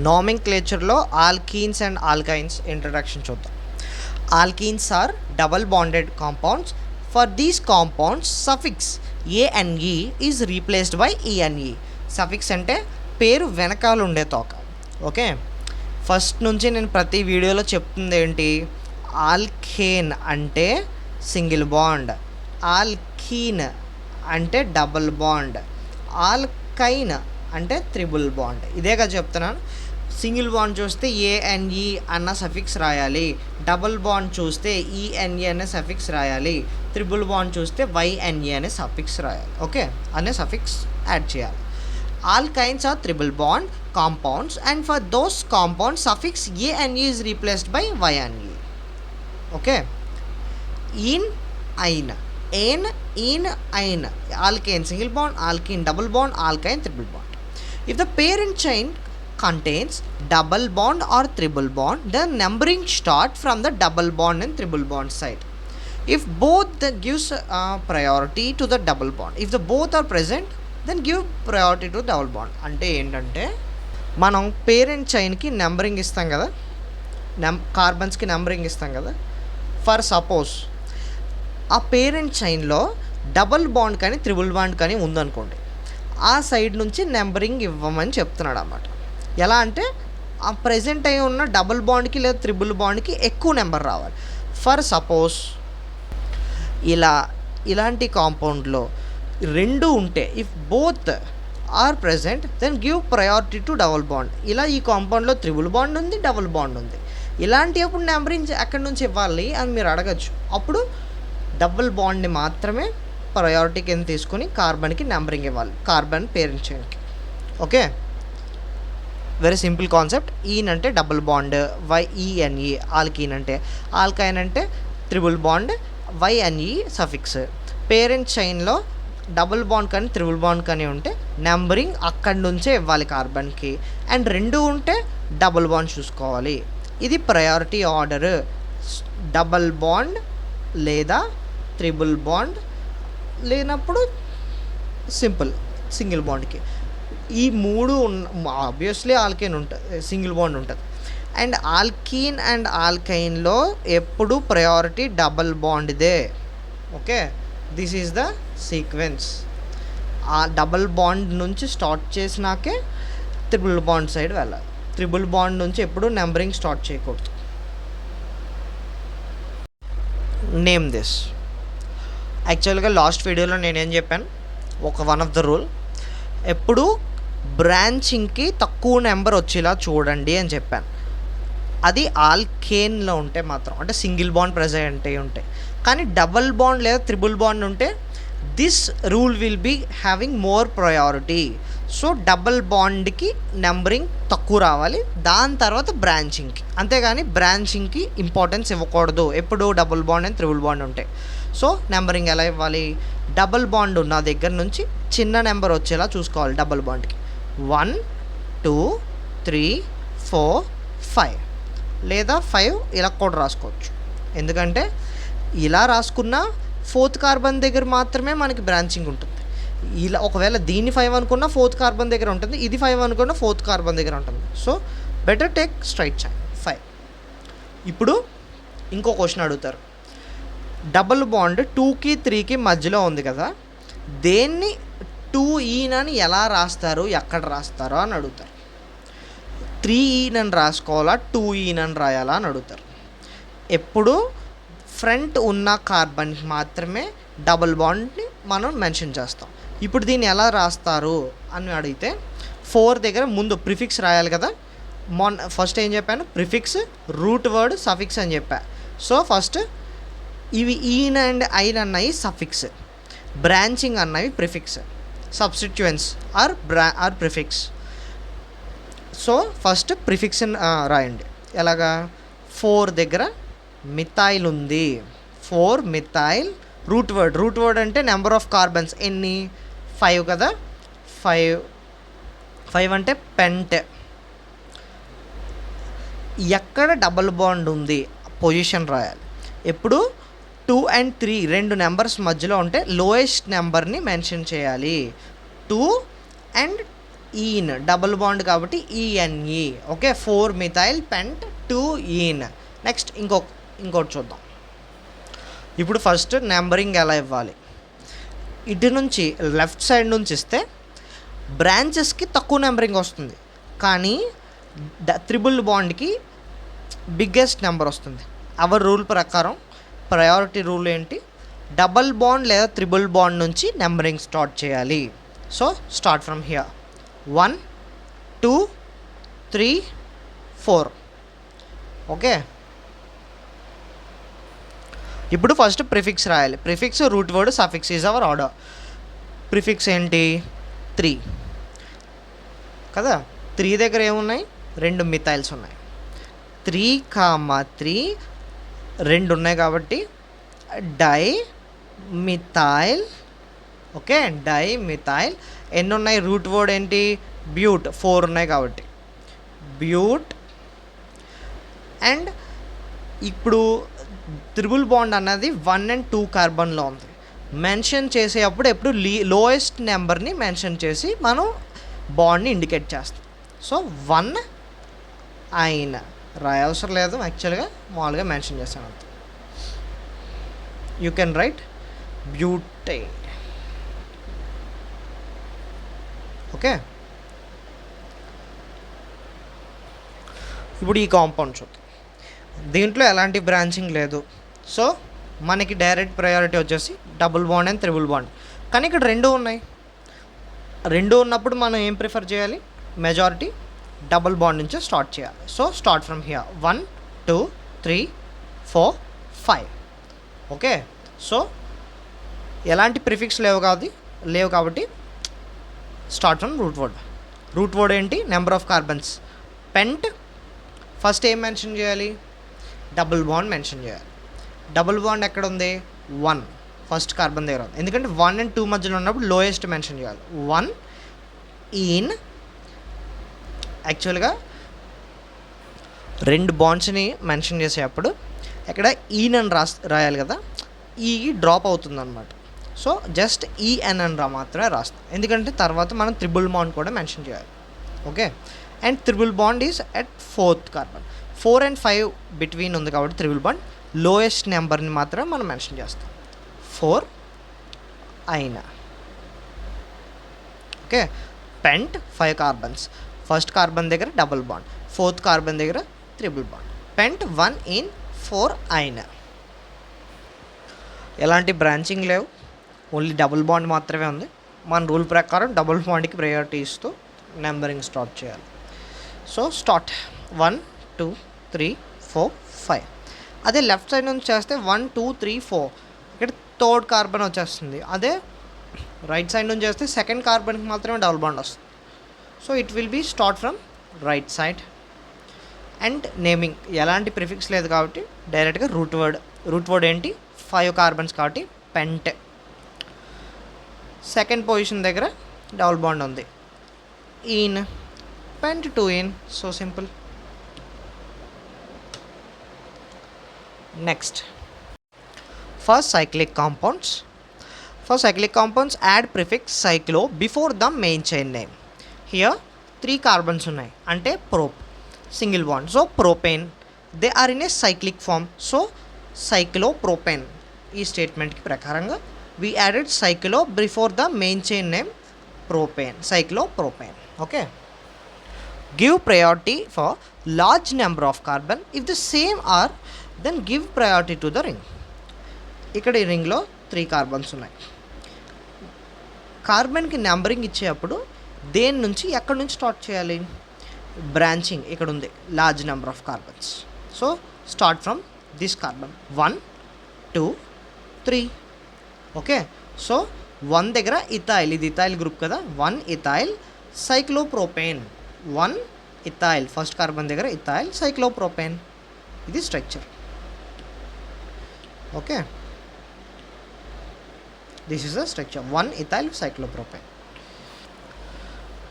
నామెన్క్లేచర్లో alkenes and alkynes introduction చూద్దాం. Alkenes are double bonded compounds. For these compounds suffix ANE is replaced by ENE. Suffix అంటే పేరు వెనకాల ఉండే తోక. Okay, first నుంచి నేను ప్రతి వీడియోలో చెప్తుంది ఏంటి, ఆల్కేన్ అంటే సింగిల్ బాండ్, ఆల్కీన్ అంటే డబుల్ బాండ్, ఆల్కైన్ అంటే త్రిబుల్ బాండ్. ఇదే కదా చెప్తున్నాను. సింగిల్ బాండ్ చూస్తే ANE అన్న సఫిక్స్ రాయాలి, డబుల్ బాండ్ చూస్తే ENE అనే సఫిక్స్ రాయాలి, త్రిబుల్ బాండ్ చూస్తే YNE అనే సఫిక్స్ రాయాలి. ఓకే, అనే సఫిక్స్ యాడ్ చేయాలి. Alkynes are triple bond compounds, and for those compounds suffix ANE is replaced by YNE. Okay, ene, alkane single bond, alkene double bond, alkyne triple bond. If the parent chain contains double bond or triple bond, the numbering start from the double bond and triple bond side. If both gives priority to the double bond, if the both are present, then give priority to double bond. అంటే ఏంటంటే మనం parent చైన్కి numbering ఇస్తాం కదా, కార్బన్స్కి numbering ఇస్తాం కదా. For suppose ఆ parent చైన్లో double bond కానీ triple bond కానీ ఉందనుకోండి, ఆ సైడ్ నుంచి నెంబరింగ్ ఇవ్వమని చెప్తున్నాడు అన్నమాట. ఎలా అంటే ఆ ప్రెజెంట్ అయి ఉన్న డబుల్ బాండ్కి లేదా త్రిబుల్ బాండ్కి ఎక్కువ నెంబర్ రావాలి. ఫర్ సపోజ్ ఇలాంటి కాంపౌండ్లో రెండు ఉంటే, if both are present then give priority to double bond. ఇలా ఈ కాంపౌండ్లో త్రిబుల్ బాండ్ ఉంది, డబుల్ బాండ్ ఉంది, ఇలాంటి అప్పుడు నెంబరింగ్ ఎక్కడి నుంచి ఇవ్వాలి అని మీరు అడగచ్చు. అప్పుడు డబుల్ బాండ్ని మాత్రమే ప్రయారిటీ కింద తీసుకొని కార్బన్కి నెంబరింగ్ ఇవ్వాలి, కార్బన్ పేరెంట్ చైన్కి. Okay, very simple concept. Ene అంటే డబుల్ బాండ్, YENE. ఆల్కీన్ అంటే, ఆల్కైన్ అంటే triple bond, YNE suffix. Parent చైన్లో డబుల్ బాండ్ కానీ త్రిబుల్ బాండ్ కానీ ఉంటే నెంబరింగ్ అక్కడి నుంచే ఇవ్వాలి కార్బన్కి, అండ్ రెండు ఉంటే డబుల్ బాండ్ చూసుకోవాలి. ఇది ప్రయారిటీ ఆర్డర్. డబుల్ బాండ్ లేదా త్రిబుల్ బాండ్ లేనప్పుడు సింపుల్ సింగిల్ బాండ్కి. ఈ మూడు ఆబ్వియస్లీ ఆల్కైన్ ఉంటుంది, సింగిల్ బాండ్ ఉంటుంది. అండ్ ఆల్కీన్ అండ్ ఆల్కైన్లో ఎప్పుడు ప్రయారిటీ డబుల్ బాండ్దే. Okay, this is the sequence. ఆ డబుల్ బాండ్ నుంచి స్టార్ట్ చేసినాకే త్రిబుల్ బాండ్ సైడ్ వెళ్ళాలి. త్రిబుల్ బాండ్ నుంచి ఎప్పుడు నెంబరింగ్ స్టార్ట్ చేయకూడదు. Name this. యాక్చువల్గా లాస్ట్ వీడియోలో నేనేం చెప్పాను, వన్ ఆఫ్ ద రూల్, ఎప్పుడు బ్రాంచింగ్కి తక్కువ నెంబర్ వచ్చేలా చూడండి అని చెప్పాను. అది ఆల్కేన్లో ఉంటే మాత్రం, అంటే సింగిల్ బాండ్ ప్రెజెంట్ అయి ఉంటాయి. కానీ డబల్ బాండ్ లేదా త్రిబుల్ బాండ్ ఉంటే this rule will be having more priority. So double బాండ్కి నెంబరింగ్ తక్కువ రావాలి, దాని తర్వాత బ్రాంచింగ్కి. అంతేగాని బ్రాంచింగ్కి ఇంపార్టెన్స్ ఇవ్వకూడదు ఎప్పుడు double bond and triple bond ఉంటాయి. సో నెంబరింగ్ ఎలా ఇవ్వాలి, డబల్ బాండ్ ఉన్న దగ్గర నుంచి చిన్న నెంబర్ వచ్చేలా చూసుకోవాలి. డబల్ బాండ్కి 1 2 3 4 5 లేదా 5 ఇలా కూడా రాసుకోవచ్చు. ఎందుకంటే ఇలా రాసుకున్న ఫోర్త్ కార్బన్ దగ్గర మాత్రమే మనకి బ్రాంచింగ్ ఉంటుంది. ఇలా ఒకవేళ దీన్ని 5 అనుకున్నా ఫోర్త్ కార్బన్ దగ్గర ఉంటుంది, ఇది 5 అనుకున్నా ఫోర్త్ కార్బన్ దగ్గర ఉంటుంది. So better take straight chain 5. ఇప్పుడు ఇంకో క్వశ్చన్ అడుగుతారు, డబుల్ బాండ్ 2కి 3కి మధ్యలో ఉంది కదా, దేన్ని 2E అని ఎలా రాస్తారు, ఎక్కడ రాస్తారో అని అడుగుతారు. 3E అని రాసుకోవాలా 2E అని రాయాలా అని అడుగుతారు. ఎప్పుడు ఫ్రంట్ ఉన్న కార్బన్కి మాత్రమే డబుల్ బాండ్ని మనం మెన్షన్ చేస్తాం. ఇప్పుడు దీన్ని ఎలా రాస్తారు అని అడిగితే 4 దగ్గర ముందు ప్రిఫిక్స్ రాయాలి కదా. ఫస్ట్ ఏం చెప్పాను, ప్రిఫిక్స్, రూట్ వర్డ్, సఫిక్స్ అని చెప్పా. సో ఫస్ట్ ఇవి ఈన్ అండ్ ఐన్ అన్నవి సఫిక్స్, బ్రాంచింగ్ అన్నవి prefix, substituents are prefix. So first prefix రాయండి. ఎలాగా, 4 దగ్గర మిథైల్ ఉంది, 4 మిథైల్. రూట్ వర్డ్ అంటే నెంబర్ ఆఫ్ కార్బన్స్ ఎన్ని, 5 కదా, 5 అంటే పెంట్. ఎక్కడ డబుల్ బాండ్ ఉంది పొజిషన్ రాయాలి. ఎప్పుడు 2 and 3 రెండు నెంబర్స్ మధ్యలో ఉంటే లోయెస్ట్ నెంబర్ని మెన్షన్ చేయాలి. 2 and ఈన్, డబుల్ బాండ్ కాబట్టి ఈఎన్ఈ. ఓకే, 4 మిథైల్ పెంట్ 2 ఈన్. నెక్స్ట్ ఇంకోటి చూద్దాం. ఇప్పుడు ఫస్ట్ నెంబరింగ్ ఎలా ఇవ్వాలి, ఇటు నుంచి లెఫ్ట్ సైడ్ నుంచి ఇస్తే బ్రాంచెస్కి తక్కువ నెంబరింగ్ వస్తుంది, కానీ త్రిబుల్ బాండ్కి బిగ్గెస్ట్ నెంబర్ వస్తుంది. అవర్ రూల్ ప్రకారం ప్రయారిటీ రూల్ ఏంటి, డబల్ బాండ్ లేదా త్రిబుల్ బాండ్ నుంచి నెంబరింగ్ స్టార్ట్ చేయాలి. So start from here 1 2 3 4. Okay, ఇప్పుడు ఫస్ట్ ప్రిఫిక్స్ రాయాలి. Prefix root word, suffix is our order. Prefix ఏంటి 3 కదా. 3 దగ్గర ఏమున్నాయి, 2 మిథైల్స్ ఉన్నాయి. 3, 2 ఉన్నాయి కాబట్టి di methyl. Okay, di methyl. ఎన్ని ఉన్నాయి, రూట్ వర్డ్ ఏంటి బ్యూట్, 4 ఉన్నాయి కాబట్టి బ్యూట్. అండ్ ఇప్పుడు త్రిబుల్ బాండ్ అన్నది 1 and 2 కార్బన్లో ఉంది. మెన్షన్ చేసేటప్పుడు ఎప్పుడు లోయెస్ట్ నెంబర్ని మెన్షన్ చేసి మనం బాండ్ని ఇండికేట్ చేస్తాం. సో 1 అయిన రాయవసరం లేదు, యాక్చువల్గా మామూలుగా మెన్షన్ చేస్తాను అంతే. You can write butyne. Okay, ఇప్పుడు ఈ కాంపౌండ్ చూద్దాం. దీంట్లో ఎలాంటి బ్రాంచింగ్ లేదు, సో మనకి డైరెక్ట్ ప్రయారిటీ వచ్చేసి double bond and triple bond. కానీ ఇక్కడ 2 ఉన్నాయి. 2 ఉన్నప్పుడు మనం ఏం ప్రిఫర్ చేయాలి, మెజారిటీ డబుల్ బాండ్ నుంచి స్టార్ట్ చేయాలి. So start from here 1 2 3 4 5. Okay, so ఎలాంటి ప్రిఫిక్స్ లేవు కాబట్టి start from root word. Root word ఏంటి, number of carbons. Pent first ఏం మెన్షన్ చేయాలి, డబుల్ బాండ్ మెన్షన్ చేయాలి. డబుల్ బాండ్ ఎక్కడ ఉంది, 1 ఫస్ట్ కార్బన్ దగ్గర ఉంది, ఎందుకంటే 1 and 2 మధ్యలో ఉన్నప్పుడు లోయెస్ట్ మెన్షన్ చేయాలి. 1 ఈన్. యాక్చువల్గా 2 బాండ్స్ని మెన్షన్ చేసేటప్పుడు ఇక్కడ ఈన్ అని రాయాలి కదా, ఈ డ్రాప్ అవుతుంది అనమాట. సో జస్ట్ ఈఎన్ అని మాత్రమే రాస్తాం, ఎందుకంటే తర్వాత మనం త్రిబుల్ బాండ్ కూడా మెన్షన్ చేయాలి. Okay, and triple bond is at 4th carbon. 4 and 5 between ఉంది కాబట్టి త్రిబుల్ బాండ్ లోయెస్ట్ నెంబర్ని మాత్రమే మనం మెన్షన్ చేస్తాం, 4 అయినా. Okay, pent 5 carbons. First carbon దగ్గర డబుల్ బాండ్, 4th కార్బన్ దగ్గర త్రిబుల్ బాండ్. పెంట్ 1 in 4 అయినా. ఎలాంటి బ్రాంచింగ్ లేవు, ఓన్లీ డబుల్ బాండ్ మాత్రమే ఉంది. మన రూల్ ప్రకారం డబుల్ బాండ్కి ప్రయారిటీ ఇస్తూ నెంబరింగ్ స్టార్ట్ చేయాలి. So start 1 2 3 4 5. అదే లెఫ్ట్ సైడ్ నుంచి చేస్తే 1 2 3 4 ఇక్కడ 3rd కార్బన్ వచ్చేస్తుంది. అదే రైట్ సైడ్ నుంచి చేస్తే 2nd కార్బన్కి మాత్రమే డబుల్ బాండ్ వస్తుంది. So it will be start from right side. And naming ఎలాంటి ప్రిఫిక్స్ లేదు కాబట్టి డైరెక్ట్గా రూట్ వర్డ్ ఏంటి 5 కార్బన్స్ కాబట్టి పెంట్. 2nd పొజిషన్ దగ్గర డబుల్ బాండ్ ఉంది, ene. Pent 2 ene. So simple. Next for cyclic compounds. For cyclic compounds, add prefix cyclo before the main chain name. Here 3 carbons ఉన్నాయి అంటే prop, single bond. So propane, they are in a cyclic form. So cyclopropane. ఈ స్టేట్మెంట్కి ప్రకారంగా we added cyclo before the main chain name propane, cyclopropane. Okay. Give priority for large number of carbon. If the same are, then give priority to the ring. ఇక్కడ ఈ రింగ్లో 3 carbons ఉన్నాయి. కార్బన్కి numbering ఇచ్చేటప్పుడు దేని నుంచి ఎక్కడి నుంచి స్టార్ట్ చేయాలి, బ్రాంచింగ్ ఇక్కడ ఉంది, large number of carbons. So start from this carbon 1 2 3. Okay, so 1 దగ్గర ఇథైల్, ఇది ఇథైల్ గ్రూప్ కదా, 1 ethyl cyclopropane. 1 ethyl first carbon దగ్గర ఇథైల్ సైక్లోప్రోపేన్. ఇది structure. Okay, this is the structure 1 ethyl cyclopropane.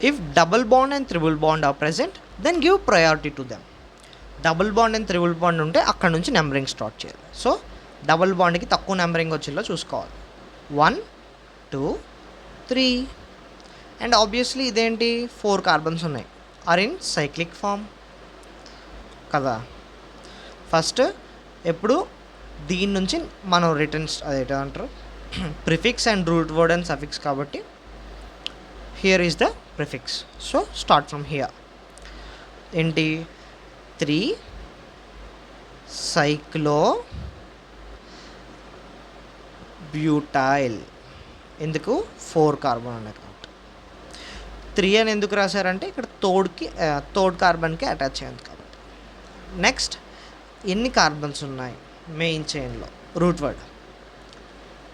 If double bond and triple bond are present, then give priority to them. Double bond and triple bond ఉంటే అక్కడ నుంచి numbering start చేయాలి. So double బాండ్కి తక్కువ numbering వచ్చేలా చూసుకోవాలి. 1 2 3. And obviously ఇదేంటి 4 carbons ఉన్నాయి, are in cyclic form కదా. ఫస్ట్ ఎప్పుడు దీని నుంచి మనం రిటర్న్స్ అదేంటారు prefix and root word and suffix కాబట్టి here is the prefix. So start from here. ఏంటి 3 సైక్లో బ్యూటైల్. ఎందుకు 4 కార్బన్ ఉన్నాయి కాబట్టి. 3 అని ఎందుకు రాశారంటే ఇక్కడ థర్డ్ కార్బన్కి అటాచ్ అయ్యింది కాబట్టి. నెక్స్ట్ ఎన్ని కార్బన్స్ ఉన్నాయి మెయిన్ చైన్లో, రూట్ వర్డ్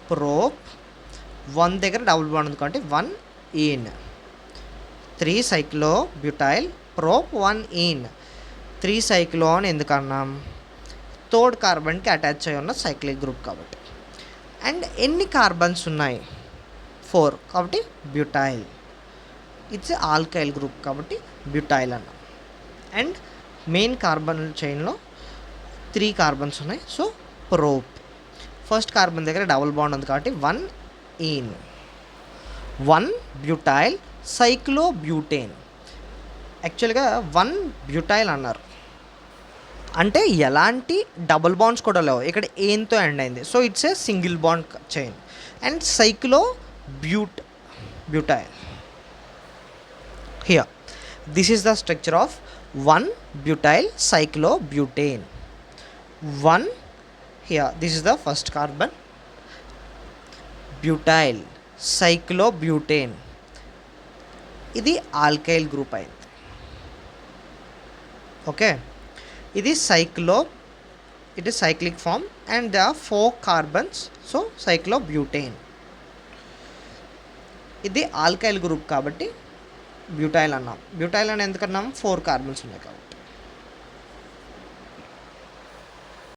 ప్రోప్ 1 దగ్గర డబుల్ బాండ్ ఉంది కాబట్టి 1 ఈన్. 3 సైక్లో బ్యూటైల్ ప్రోప్ 1 ఈన్. 3 సైక్లో అని ఎందుకన్నాం, థర్డ్ కార్బన్కి అటాచ్ అయి ఉన్న సైక్లిక్ గ్రూప్ కాబట్టి. అండ్ ఎన్ని కార్బన్స్ ఉన్నాయి 4 కాబట్టి బ్యూటైల్. ఇట్స్ ఆల్కైల్ గ్రూప్ కాబట్టి బ్యూటైల్ అన్నాం. అండ్ మెయిన్ కార్బన్ చైన్లో 3 కార్బన్స్ ఉన్నాయి, సో ప్రోప్. ఫస్ట్ కార్బన్ దగ్గర డబుల్ బాండ్ ఉంది కాబట్టి 1 ఈన్. 1 బ్యూటైల్ సైక్లో బ్యూటేన్. యాక్చువల్గా 1 బ్యూటైల్ అన్నారు అంటే ఎలాంటి డబుల్ బాండ్స్ కూడా లేవు, ఇక్కడ ఏంతో ఎండ్ అయింది, so it's a single bond chain. And cyclo butyl. Here this is the structure of 1 butyl cyclo butane. 1 here this is the first carbon butyl cyclo butane. ఇది alkyl group అయింది. Okay, ఇది it is cyclic form and they are 4 carbons, so cyclo butane. ఇది alkyl group కాబట్టి butyl అన్నాం. Butyl అని ఎందుకన్నాం, 4 carbons ఉన్నాయి కాబట్టి.